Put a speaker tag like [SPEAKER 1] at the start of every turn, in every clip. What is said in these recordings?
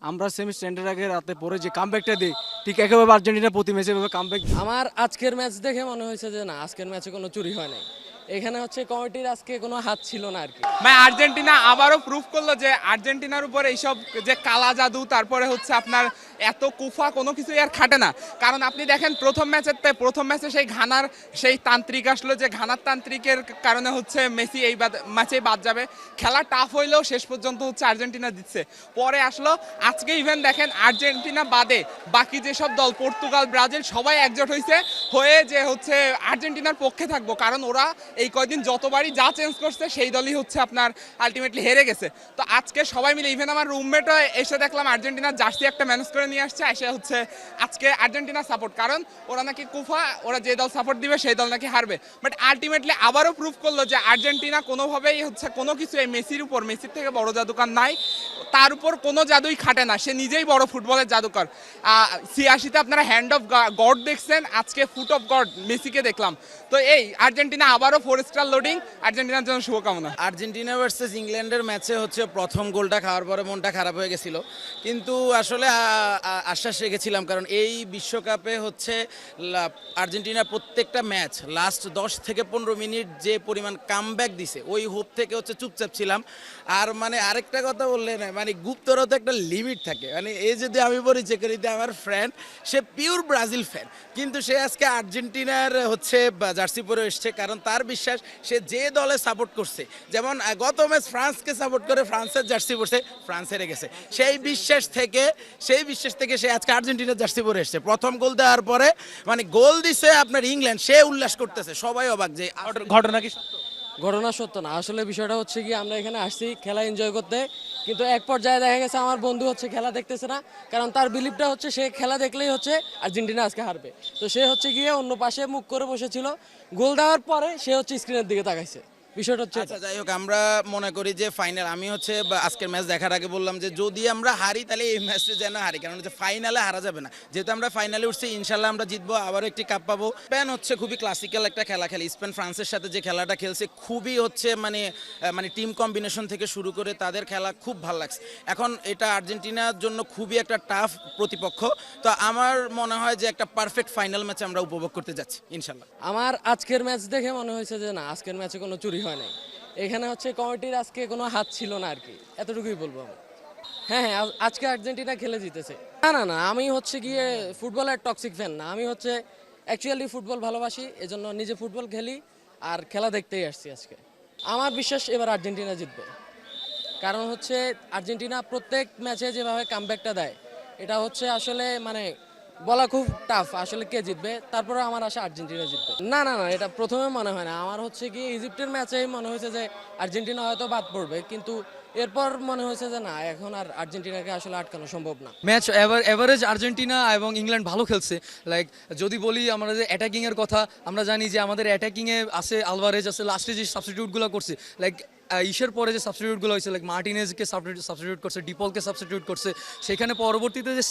[SPEAKER 1] আমরা semi standard আগে রাতে পরে যে কামব্যাকটা দিই ঠিক একেবারে আর্জেন্টিনা প্রতি ম্যাচে এভাবে কামব্যাক।
[SPEAKER 2] আমার আজকের ম্যাচ দেখে মনে হয়েছে যে না, আজকের ম্যাচে কোনো চুরি হয় নাই। এখানে হচ্ছে কমিটির আজকে কোনো হাত ছিল না আর কি।
[SPEAKER 3] মানে আর্জেন্টিনা আবারও প্রুফ করলো যে আর্জেন্টিনার উপর এইসব যে কালা জাদু, তারপরে হচ্ছে আপনার এত কুফা কোনো কিছুই আর খাটে না। কারণ আপনি দেখেন প্রথম ম্যাচে সেই ঘানার সেই তান্ত্রিক আসলো, যে ঘানার তান্ত্রিকের কারণে হচ্ছে মেসি এই ম্যাচেই বাদ যাবে। খেলা টাফ হইলেও শেষ পর্যন্ত হচ্ছে আর্জেন্টিনা দিচ্ছে। পরে আসলো আজকে ইভেন দেখেন আর্জেন্টিনা বাদে বাকি যেসব দল পর্তুগাল, ব্রাজিল সবাই একজোট হয়ে যে হচ্ছে আর্জেন্টিনার পক্ষে থাকবো, কারণ ওরা এই কয়দিন যতবারই যা চেঞ্জ করছে সেই দলই হচ্ছে আপনার আলটিমেটলি হেরে গেছে। তো আজকে সবাই মিলে, ইভেন আমার রুমমেটও এসে দেখলাম আর্জেন্টিনার জার্সি একটা ম্যানেজ করে নিয়ে আসছে, এসে হচ্ছে আজকে আর্জেন্টিনা সাপোর্ট, কারণ ওরা নাকি কুফা, ওরা যে দল সাপোর্ট দিবে সেই দল নাকি হারবে। বাট আলটিমেটলি আবারও প্রুফ করলো যে আর্জেন্টিনা কোনোভাবেই হচ্ছে কোনো কিছু এই মেসির থেকে বড় জাদুকর নাই, তার উপর কোনো জাদুই খাটে না, সে নিজেই বড় ফুটবলের জাদুকর। 86-তে আপনারা হ্যান্ড অফ গড দেখছেন, আজকে ফুট অফ গড মেসিকে দেখলাম। তো এই আর্জেন্টিনা আবারও 4 স্টার লোডিং, আর্জেন্টিনার জন্য শুভকামনা।
[SPEAKER 4] আর্জেন্টিনা ভার্সেস ইংল্যান্ডের ম্যাচে হচ্ছে প্রথম গোলটা খাওয়ার পরে মনটা খারাপ হয়ে গেছিল, কিন্তু আসলে আশ্বাস রেখেছিলাম, কারণ এই বিশ্বকাপে হচ্ছে আর্জেন্টিনার প্রত্যেকটা ম্যাচ লাস্ট 10 থেকে 15 মিনিট যে পরিমাণ কামব্যাক দিছে, ওই হোপ থেকে হচ্ছে চুপচাপ ছিলাম। আর মানে আরেকটা কথা বললে না, মানে গুপ্তরও তো একটা লিমিট থাকে। মানে এই যদি আমি পরিচয় করি, আমার ফ্রেন্ড সে পিওর ব্রাজিল ফ্যান, কিন্তু সে আজকে আর্জেন্টিনার হচ্ছে জার্সি পরে এসছে, কারণ তার বিশ্বাস সে যে দলে সাপোর্ট করছে, যেমন গত ম্যাচ ফ্রান্সকে সাপোর্ট করে ফ্রান্সের জার্সি পরছে, ফ্রান্স হেরে গেছে, সেই বিশ্বাস থেকে সে আজকে আর্জেন্টিনার জার্সি পরে এসছে। প্রথম গোল দেওয়ার পরে মানে গোল দিছে আপনার ইংল্যান্ড, সে উল্লাস করতেছে, সবাই অবাক যে
[SPEAKER 3] ঘটনা কি সত্য?
[SPEAKER 2] ঘটনা সত্য না, আসলে বিষয়টা হচ্ছে কি, আমরা এখানে আসছি খেলা এনজয় করতে, কিন্তু এক পর্যায়ে দেখা গেছে আমার বন্ধু হচ্ছে খেলা দেখতেছে না, কারণ তার বিলিভটা হচ্ছে সে খেলা দেখলেই হচ্ছে আর্জেন্টিনা আজকে হারবে। তো সে হচ্ছে গিয়ে অন্য পাশে মুখ করে বসেছিল, গোল দেওয়ার পরে সে হচ্ছে স্ক্রিনের দিকে তাকাইছে। বিষয়টা হচ্ছে
[SPEAKER 4] আচ্ছা, যাই হোক, আমরা মনে করি যে ফাইনাল, আমি হচ্ছে আজকের ম্যাচ দেখার আগে বললাম যে যদি আমরা হারি তাহলে এই ম্যাচে যেন হারি, কারণ হচ্ছে ফাইনালে হারা যাবে না। যেহেতু আমরা ফাইনালে উঠছি, ইনশাল্লাহ আমরা জিতবো, আবারও একটি কাপ পাবো। স্পেন হচ্ছে খুবই ক্লাসিক্যাল একটা খেলা খেলে, স্পেন ফ্রান্সের সাথে যে খেলাটা খেলছে খুবই হচ্ছে মানে টিম কম্বিনেশন থেকে শুরু করে তাদের খেলা খুব ভালো লাগছে। এখন এটা আর্জেন্টিনার জন্য খুবই একটা টাফ প্রতিপক্ষ, তো আমার মনে হয় যে একটা পারফেক্ট ফাইনাল ম্যাচ আমরা উপভোগ করতে যাচ্ছি ইনশাল্লাহ।
[SPEAKER 2] আমার আজকের ম্যাচ দেখে মনে হয়েছে যে না, আজকের ম্যাচে কোনো চুরি হয় নাই। এখানে হচ্ছে কমিটির আজকে কোনো হাত ছিল না আর কি, এতটুকুই বলবো আমি। হ্যাঁ হ্যাঁ, আজকে আর্জেন্টিনা খেলে জিতেছে। না না না, আমি হচ্ছে গিয়ে ফুটবলের টক্সিক ফ্যান না, আমি হচ্ছে অ্যাকচুয়ালি ফুটবল ভালোবাসি, এজন্য নিজে ফুটবল খেলি আর খেলা দেখতেই আসছি আজকে। আমার বিশ্বাস এবার আর্জেন্টিনা জিতবে, কারণ হচ্ছে আর্জেন্টিনা প্রত্যেক ম্যাচে যেভাবে কামব্যাকটা দেয়, এটা হচ্ছে আসলে মানে বলা খুব টাফ আসলে কে জিতবে। তারপরে আমার আশা আর্জেন্টিনা জিতবে। না না না, এটা প্রথমে মনে হয় না, আমার হচ্ছে কি ইজিপ্টের ম্যাচেই মনে হয়েছে যে আর্জেন্টিনা হয়তো বাদ পড়বে, কিন্তু এরপর মনে হয়েছে যে না, এখন আর আর্জেন্টিনাকে আসলে আটকানো সম্ভব না।
[SPEAKER 5] ম্যাচ এভারেজ আর্জেন্টিনা এবং ইংল্যান্ড ভালো খেলছে। লাইক যদি বলি আমরা যে অ্যাটাকিংয়ের কথা, আমরা জানি যে আমাদের অ্যাটাকিংয়ে আছে আলভারেজ, আছে লাস্টে যে সাবস্টিটিউটগুলো করছে, লাইক ইসের পরে যে সাবস্টিটিউটগুলো হয়েছে, লাইক মার্টিনেজকে সাবস্টিটিউট করছে, ডিপলকে সাবস্টিটিউট করছে, সেখানে পরবর্তীতে যে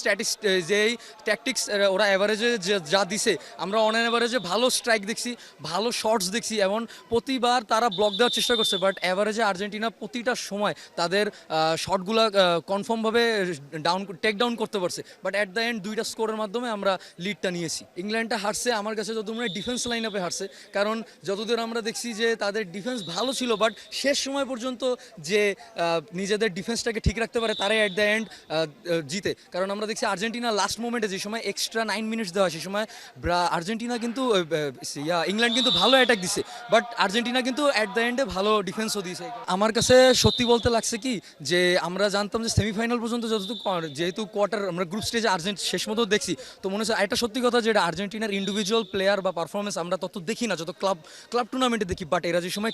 [SPEAKER 5] যেই ট্যাকটিক্স ওরা অ্যাভারেজে যা দিছে, আমরা অন অ্যাভারেজে ভালো স্ট্রাইক দেখছি, ভালো শটস দেখছি, এবং প্রতিবার তারা ব্লক দেওয়ার চেষ্টা করছে, বাট অ্যাভারেজে আর্জেন্টিনা প্রতিটা সময় তাদের শটগুলো কনফার্মভাবে টেক ডাউন করতে পারছে, বাট অ্যাট দ্য এন্ড দুইটা স্কোরের মাধ্যমে আমরা লিডটা নিয়েছি। ইংল্যান্ডটা হারছে আমার কাছে যত মনে হয় ডিফেন্স লাইন আপে হারছে, কারণ যতদূর আমরা দেখছি যে তাদের ডিফেন্স ভালো ছিল, বাট শেষ সময় পর্যন্ত যে নিজেদের ডিফেন্সটাকে ঠিক রাখতে পারে তারাই অ্যাট দ্য এন্ড জিতে। কারণ আমরা দেখছি আর্জেন্টিনা লাস্ট মোমেন্টে যে সময় এক্সট্রা 9 মিনিটস দেওয়া, সেই সময় আর্জেন্টিনা কিন্তু ইংল্যান্ড কিন্তু ভালো অ্যাটাক দিছে, বাট আর্জেন্টিনা কিন্তু অ্যাট দ্য এন্ডে ভালো ডিফেন্সও দিয়েছে। আমার কাছে সত্যি বলতে লাগছে কি, যে আমরা জানতাম যে সেমিফাইনাল পর্যন্ত যেহেতু কোয়ার্টার আমরা গ্রুপ স্টেজে শেষ মতো দেখছি, তো মনে হচ্ছে একটা সত্যি কথা, যেটা আর্জেন্টিনার ইন্ডিভিজুয়াল প্লেয়ার বা পারফরমেন্স আমরা তত দেখি না যত ক্লাব টুর্নামেন্টে দেখি, বাট এরা যে সময়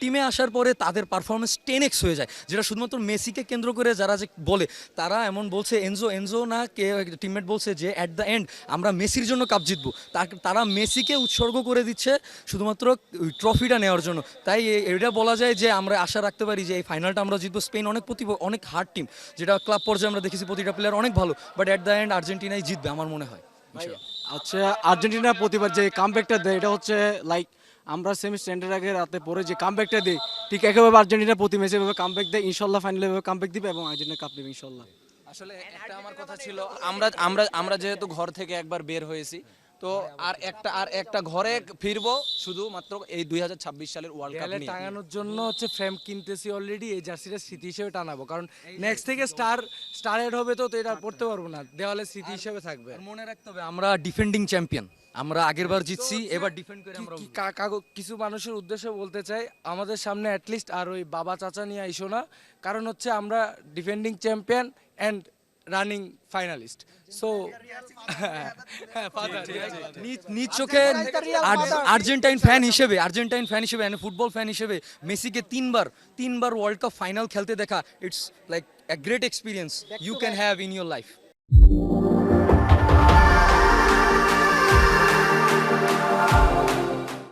[SPEAKER 5] টিমে আসার পরে তাদের পারফরমেন্স 10x হয়ে যায়, যেটা শুধুমাত্র মেসিকে কেন্দ্র করে যারা যে বলে, তারা এমন বলছে, এনজো না কে টিমমেট বলছে যে অ্যাট দ্য এন্ড আমরা মেসির জন্য কাপ জিতবো, তারা মেসিকে উৎসর্গ করে দিচ্ছে শুধুমাত্র ট্রফিটা নেওয়ার জন্য। তাই এটা বলা যায় যে আমরা আশা রাখতে পারি যে এই ফাইনালটা আমরা জিতবো। স্পেন অনেক হার্ড টিম, যেটা ক্লাব পর্যায়ে আমরা দেখেছি প্রতিটা প্লেয়ার অনেক ভালো, বাট অ্যাট দ্য এন্ড আর্জেন্টিনাই জিতবে আমার মনে হয়।
[SPEAKER 1] আচ্ছা, আর্জেন্টিনার প্রতিবার যে কামব্যাকটা দেয় এটা হচ্ছে লাইক আমরা সেমি স্ট্যান্ডার্ড আগে রাতে পরে যে কামব্যাকটা দিই ঠিক একেবারে আর্জেন্টিনা প্রতি ম্যাচে এভাবে কামব্যাক দেয়, ইনশাল্লাহ ফাইনালে এভাবে কামব্যাক দিবে এবং আর্জেন্টিনা কাপ নেবে ইনশাল্লাহ।
[SPEAKER 4] আসলে একটা আমার কথা ছিল, আমরা যেহেতু ঘর থেকে একবার বের হয়েছি, তো আর একটা ঘরে ফিরবো শুধুমাত্র এই 2026 সালের ওয়ার্ল্ড কাপ
[SPEAKER 6] দেয়ালে
[SPEAKER 4] নিয়ে।
[SPEAKER 6] টাঙানোর জন্য হচ্ছে ফ্রেম কিনতেছি অলরেডি, এই জার্সিটা স্মৃতি হিসেবে টানাবো, কারণ নেক্সট থেকে স্টার এড হবে, তো এটা আর পড়তে পারবো না, দেওয়ালে স্মৃতি হিসেবে থাকবে।
[SPEAKER 5] আর মনে রাখতে হবে আমরা ডিফেন্ডিং চ্যাম্পিয়ন, আমরা আগের বার জিতছি, এবার ডিফেন্ড করে আমরা
[SPEAKER 6] কিছু মানুষের উদ্দেশ্যে বলতে চাই, আমাদের সামনে অ্যাটলিস্ট আর ওই বাবা চাচা নিয়ে আইসো না, কারণ হচ্ছে আমরা defending champion and running finalist. So
[SPEAKER 5] নিজ চোখে আর্জেন্টাইন ফ্যান হিসেবে ফুটবল ফ্যান হিসেবে মেসিকে তিনবার ওয়ার্ল্ড কাপ ফাইনাল খেলতে দেখা, it's like a great experience you can have in your life.